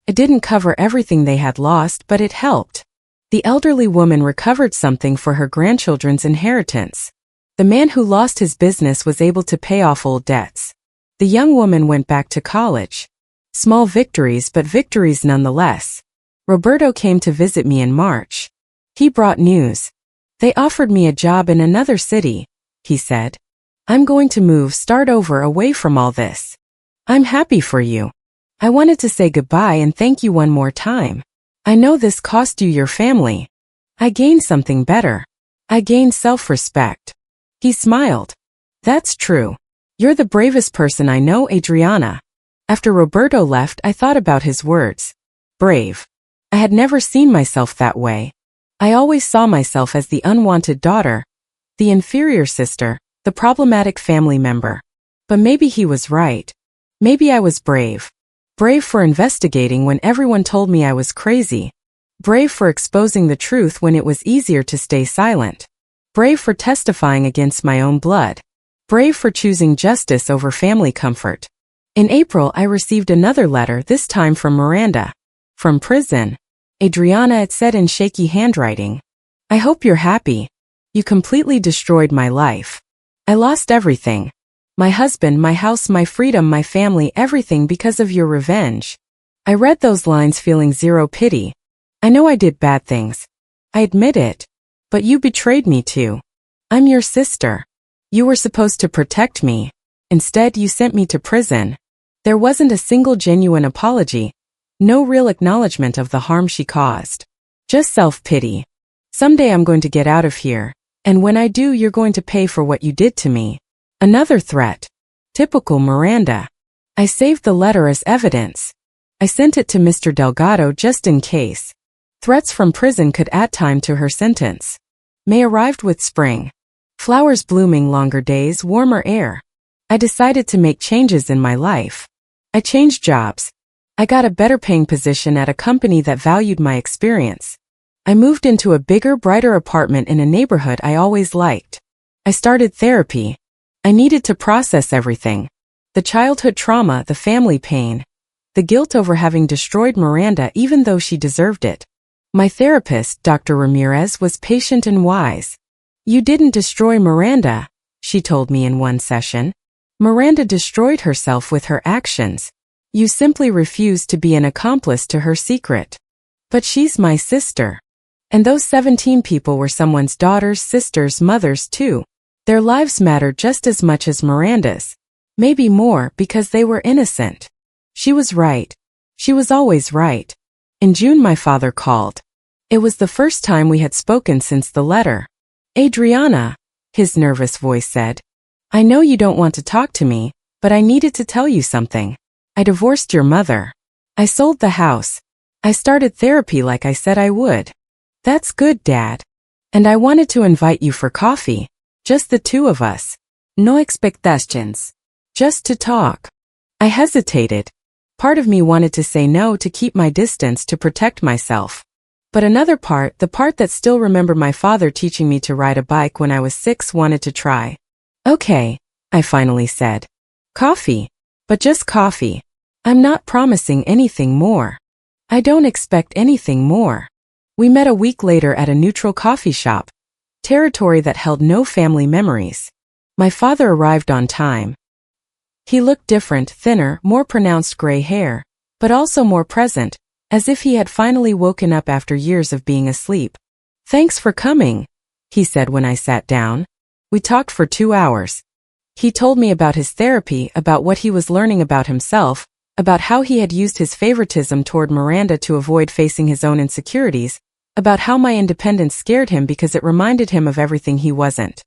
It didn't cover everything they had lost, but it helped. The elderly woman recovered something for her grandchildren's inheritance. The man who lost his business was able to pay off old debts. The young woman went back to college. Small victories, but victories nonetheless. Roberto came to visit me in March. He brought news. They offered me a job in another city, he said. I'm going to move, start over, away from all this. I'm happy for you. I wanted to say goodbye and thank you one more time. I know this cost you your family. I gained something better. I gained self-respect. He smiled. That's true. You're the bravest person I know, Adriana. After Roberto left, I thought about his words. Brave. I had never seen myself that way. I always saw myself as the unwanted daughter, the inferior sister, the problematic family member. But maybe he was right. Maybe I was brave. Brave for investigating when everyone told me I was crazy. Brave for exposing the truth when it was easier to stay silent. Brave for testifying against my own blood. Brave for choosing justice over family comfort. In April, I received another letter, this time from Miranda. From prison. Adriana, it said in shaky handwriting. I hope you're happy. You completely destroyed my life. I lost everything. My husband, my house, my freedom, my family, everything because of your revenge. I read those lines feeling zero pity. I know I did bad things. I admit it. But you betrayed me too. I'm your sister. You were supposed to protect me. Instead, you sent me to prison. There wasn't a single genuine apology. No real acknowledgement of the harm she caused. Just self-pity. Someday I'm going to get out of here. And when I do, you're going to pay for what you did to me. Another threat. Typical Miranda. I saved the letter as evidence. I sent it to Mr. Delgado just in case. Threats from prison could add time to her sentence. May arrived with spring. Flowers blooming, longer days, warmer air. I decided to make changes in my life. I changed jobs. I got a better paying position at a company that valued my experience. I moved into a bigger, brighter apartment in a neighborhood I always liked. I started therapy. I needed to process everything. The childhood trauma, the family pain, the guilt over having destroyed Miranda even though she deserved it. My therapist, Dr. Ramirez, was patient and wise. You didn't destroy Miranda, she told me in one session. Miranda destroyed herself with her actions. You simply refused to be an accomplice to her secret. But she's my sister. And those 17 people were someone's daughters, sisters, mothers too. Their lives mattered just as much as Miranda's. Maybe more because they were innocent. She was right. She was always right. In June, my father called. It was the first time we had spoken since the letter. Adriana, his nervous voice said. I know you don't want to talk to me, but I needed to tell you something. I divorced your mother. I sold the house. I started therapy like I said I would. That's good, Dad. And I wanted to invite you for coffee. Just the two of us. No expectations. Just to talk. I hesitated. Part of me wanted to say no to keep my distance to protect myself. But another part, the part that still remembered my father teaching me to ride a bike when I was 6, wanted to try. Okay, I finally said. Coffee. But just coffee. I'm not promising anything more. I don't expect anything more. We met a week later at a neutral coffee shop. Territory that held no family memories. My father arrived on time. He looked different, thinner, more pronounced gray hair, but also more present, as if he had finally woken up after years of being asleep. Thanks for coming, he said when I sat down. We talked for 2 hours. He told me about his therapy, about what he was learning about himself, about how he had used his favoritism toward Miranda to avoid facing his own insecurities, about how my independence scared him because it reminded him of everything he wasn't.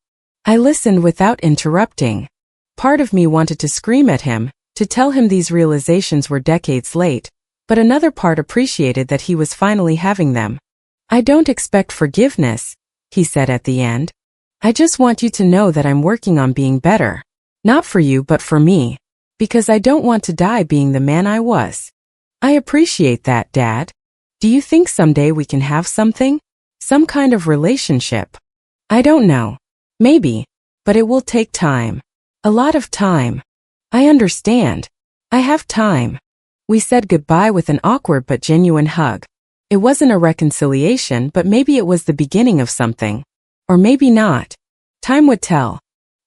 I listened without interrupting. Part of me wanted to scream at him, to tell him these realizations were decades late, but another part appreciated that he was finally having them. I don't expect forgiveness, he said at the end. I just want you to know that I'm working on being better. Not for you but for me. Because I don't want to die being the man I was. I appreciate that, Dad. Do you think someday we can have something? Some kind of relationship? I don't know. Maybe. But it will take time. A lot of time. I understand. I have time. We said goodbye with an awkward but genuine hug. It wasn't a reconciliation, but maybe it was the beginning of something. Or maybe not. Time would tell.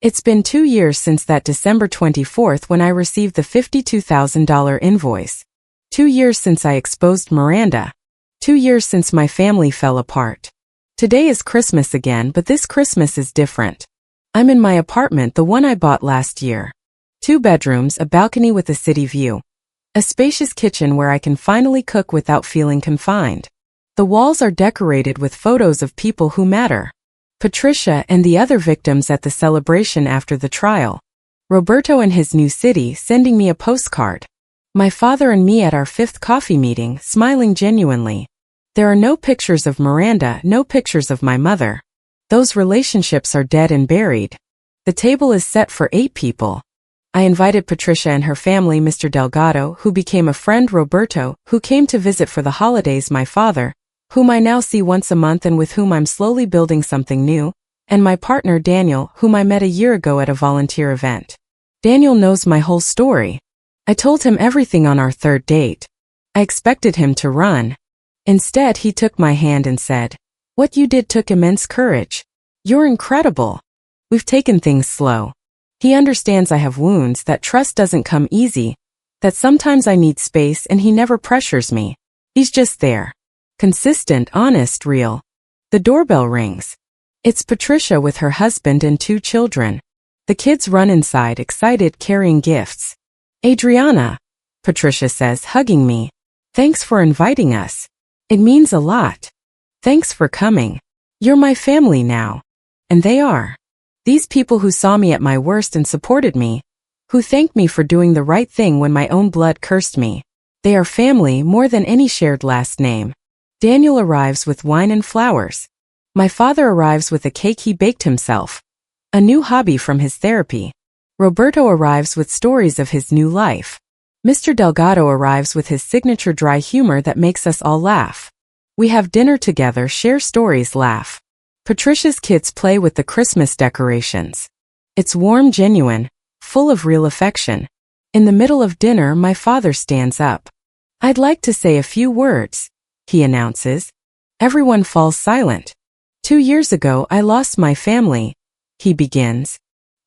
It's been 2 years since that December 24th when I received the $52,000 invoice. 2 years since I exposed Miranda. 2 years since my family fell apart. Today is Christmas again, but this Christmas is different. I'm in my apartment, the one I bought last year. 2 bedrooms, a balcony with a city view. A spacious kitchen where I can finally cook without feeling confined. The walls are decorated with photos of people who matter. Patricia and the other victims at the celebration after the trial. Roberto in his new city sending me a postcard. My father and me at our 5th coffee meeting, smiling genuinely. There are no pictures of Miranda, no pictures of my mother. Those relationships are dead and buried. The table is set for 8 people. I invited Patricia and her family, Mr. Delgado, who became a friend, Roberto, who came to visit for the holidays, my father, whom I now see once a month and with whom I'm slowly building something new, and my partner Daniel, whom I met a year ago at a volunteer event. Daniel knows my whole story. I told him everything on our 3rd date. I expected him to run. Instead, he took my hand and said, "What you did took immense courage. You're incredible. We've taken things slow." He understands I have wounds, that trust doesn't come easy, that sometimes I need space, and he never pressures me. He's just there. Consistent, honest, real. The doorbell rings. It's Patricia with her husband and 2 children. The kids run inside, excited, carrying gifts. "Adriana," Patricia says, hugging me. "Thanks for inviting us. It means a lot. Thanks for coming. You're my family now." And they are. These people who saw me at my worst and supported me, who thanked me for doing the right thing when my own blood cursed me. They are family more than any shared last name. Daniel arrives with wine and flowers. My father arrives with a cake he baked himself, a new hobby from his therapy. Roberto arrives with stories of his new life. Mr. Delgado arrives with his signature dry humor that makes us all laugh. We have dinner together, share stories, laugh. Patricia's kids play with the Christmas decorations. It's warm, genuine, full of real affection. In the middle of dinner, my father stands up. "I'd like to say a few words," he announces. Everyone falls silent. "2 years ago, I lost my family," he begins.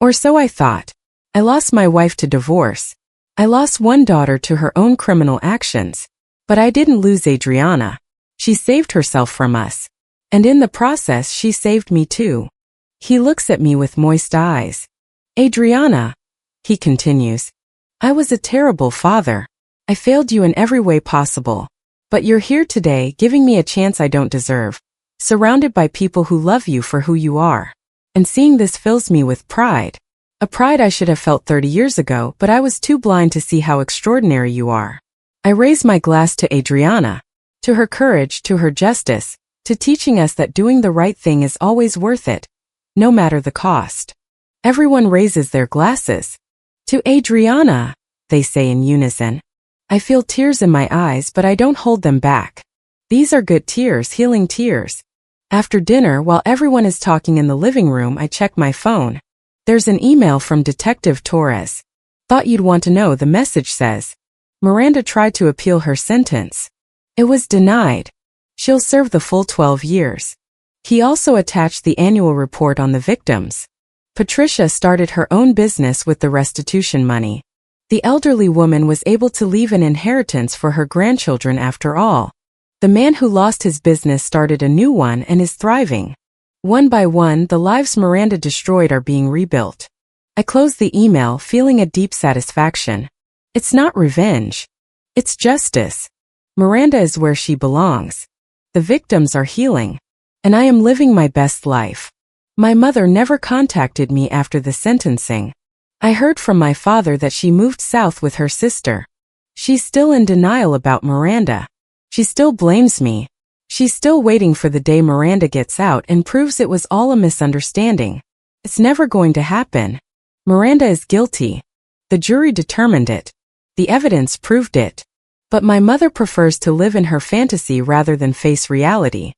"Or so I thought. I lost my wife to divorce. I lost one daughter to her own criminal actions. But I didn't lose Adriana. She saved herself from us. And in the process, she saved me too." He looks at me with moist eyes. "Adriana," he continues, "I was a terrible father. I failed you in every way possible. But you're here today, giving me a chance I don't deserve, surrounded by people who love you for who you are. And seeing this fills me with pride. A pride I should have felt 30 years ago, but I was too blind to see how extraordinary you are. I raise my glass to Adriana, to her courage, to her justice, to teaching us that doing the right thing is always worth it, no matter the cost." Everyone raises their glasses. "To Adriana," they say in unison. I feel tears in my eyes, but I don't hold them back. These are good tears, healing tears. After dinner, while everyone is talking in the living room, I check my phone. There's an email from Detective Torres. "Thought you'd want to know," the message says. "Miranda tried to appeal her sentence. It was denied. She'll serve the full 12 years. He also attached the annual report on the victims. Patricia started her own business with the restitution money. The elderly woman was able to leave an inheritance for her grandchildren after all. The man who lost his business started a new one and is thriving. One by one, the lives Miranda destroyed are being rebuilt." I close the email, feeling a deep satisfaction. It's not revenge. It's justice. Miranda is where she belongs. The victims are healing. And I am living my best life. My mother never contacted me after the sentencing. I heard from my father that she moved south with her sister. She's still in denial about Miranda. She still blames me. She's still waiting for the day Miranda gets out and proves it was all a misunderstanding. It's never going to happen. Miranda is guilty. The jury determined it. The evidence proved it. But my mother prefers to live in her fantasy rather than face reality.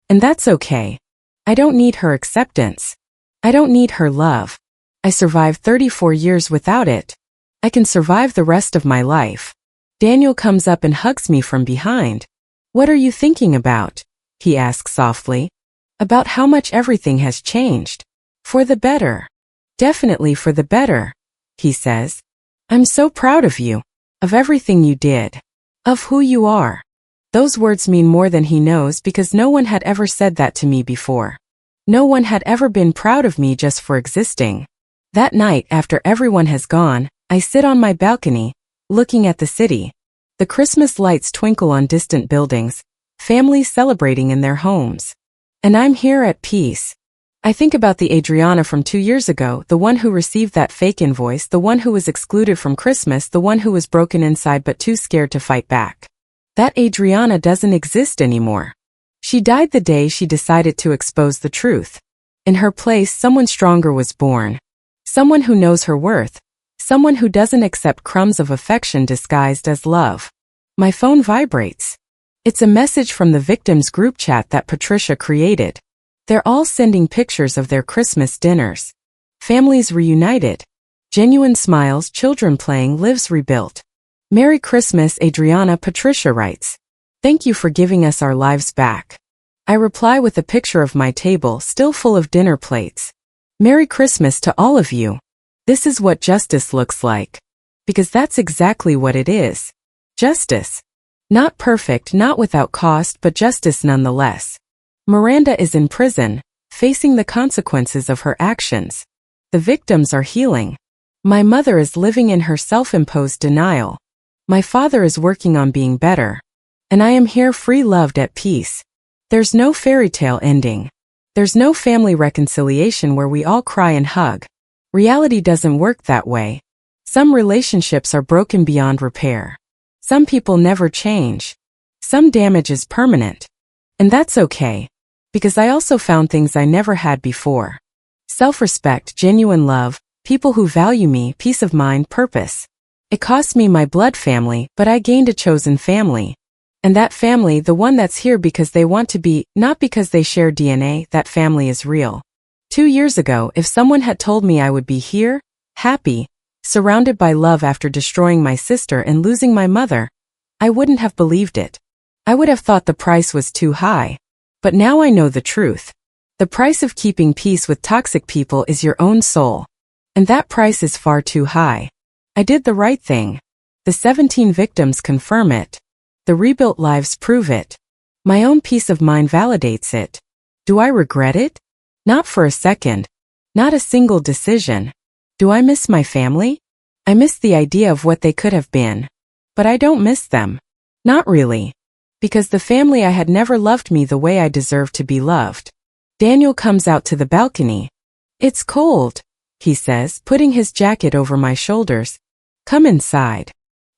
And that's okay. I don't need her acceptance. I don't need her love. I survived 34 years without it. I can survive the rest of my life. Daniel comes up and hugs me from behind. "What are you thinking about?" he asks softly. "About how much everything has changed. For the better. Definitely for the better," he says. "I'm so proud of you. Of everything you did. Of who you are." Those words mean more than he knows because no one had ever said that to me before. No one had ever been proud of me just for existing. That night, after everyone has gone, I sit on my balcony, looking at the city. The Christmas lights twinkle on distant buildings, families celebrating in their homes. And I'm here at peace. I think about the Adriana from 2 years ago, the one who received that fake invoice, the one who was excluded from Christmas, the one who was broken inside but too scared to fight back. That Adriana doesn't exist anymore. She died the day she decided to expose the truth. In her place, someone stronger was born. Someone who knows her worth. Someone who doesn't accept crumbs of affection disguised as love. My phone vibrates. It's a message from the victims group chat that Patricia created. They're all sending pictures of their Christmas dinners. Families reunited. Genuine smiles, children playing, lives rebuilt. Merry Christmas, Adriana, Patricia writes. Thank you for giving us our lives back. I reply with a picture of my table still full of dinner plates. Merry Christmas to all of you. This is what justice looks like. Because that's exactly what it is. Justice. Not perfect, not without cost, but justice nonetheless. Miranda is in prison, facing the consequences of her actions. The victims are healing. My mother is living in her self-imposed denial. My father is working on being better. And I am here free, loved, at peace. There's no fairy tale ending. There's no family reconciliation where we all cry and hug. Reality doesn't work that way. Some relationships are broken beyond repair. Some people never change. Some damage is permanent. And that's okay. Because I also found things I never had before. Self-respect, genuine love, people who value me, peace of mind, purpose. It cost me my blood family, but I gained a chosen family. And that family, the one that's here because they want to be, not because they share DNA, that family is real. 2 years ago, if someone had told me I would be here, happy, surrounded by love after destroying my sister and losing my mother, I wouldn't have believed it. I would have thought the price was too high. But now I know the truth. The price of keeping peace with toxic people is your own soul. And that price is far too high. I did the right thing. The 17 victims confirm it. The rebuilt lives prove it. My own peace of mind validates it. Do I regret it? Not for a second. Not a single decision. Do I miss my family? I miss the idea of what they could have been. But I don't miss them. Not really. Because the family I had never loved me the way I deserved to be loved. Daniel comes out to the balcony. It's cold, he says, putting his jacket over my shoulders. Come inside.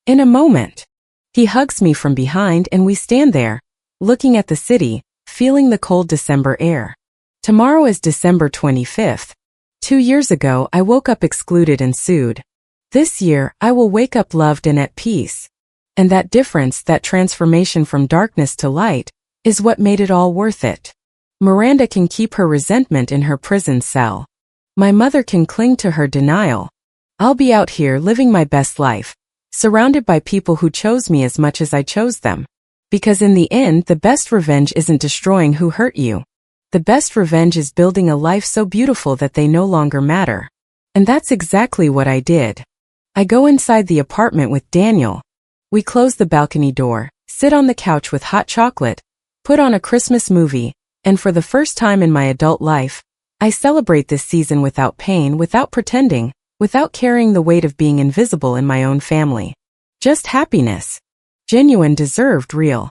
In a moment. He hugs me from behind and we stand there, looking at the city, feeling the cold December air. Tomorrow is December 25th. 2 years ago, I woke up excluded and sued. This year, I will wake up loved and at peace. And that difference, that transformation from darkness to light, is what made it all worth it. Miranda can keep her resentment in her prison cell. My mother can cling to her denial. I'll be out here living my best life, surrounded by people who chose me as much as I chose them. Because in the end, the best revenge isn't destroying who hurt you. The best revenge is building a life so beautiful that they no longer matter. And that's exactly what I did. I go inside the apartment with Daniel. We close the balcony door, sit on the couch with hot chocolate, put on a Christmas movie, and for the first time in my adult life, I celebrate this season without pain, without pretending, without carrying the weight of being invisible in my own family. Just happiness. Genuine, deserved, real.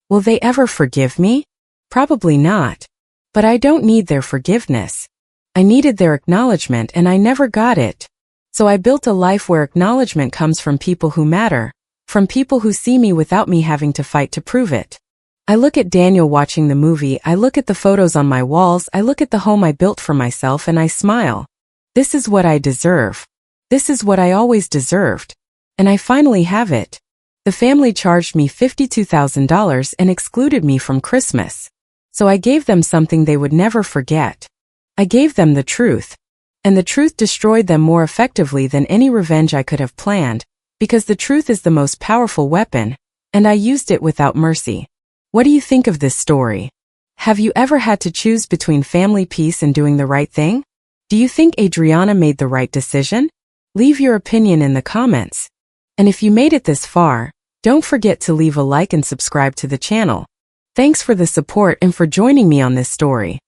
Will they ever forgive me? Probably not. But I don't need their forgiveness. I needed their acknowledgement and I never got it. So I built a life where acknowledgement comes from people who matter, from people who see me without me having to fight to prove it. I look at Daniel watching the movie, I look at the photos on my walls, I look at the home I built for myself and I smile. This is what I deserve. This is what I always deserved. And I finally have it. The family charged me $52,000 and excluded me from Christmas. So I gave them something they would never forget. I gave them the truth. And the truth destroyed them more effectively than any revenge I could have planned, because the truth is the most powerful weapon, and I used it without mercy. What do you think of this story? Have you ever had to choose between family peace and doing the right thing? Do you think Adriana made the right decision? Leave your opinion in the comments. And if you made it this far, don't forget to leave a like and subscribe to the channel. Thanks for the support and for joining me on this story.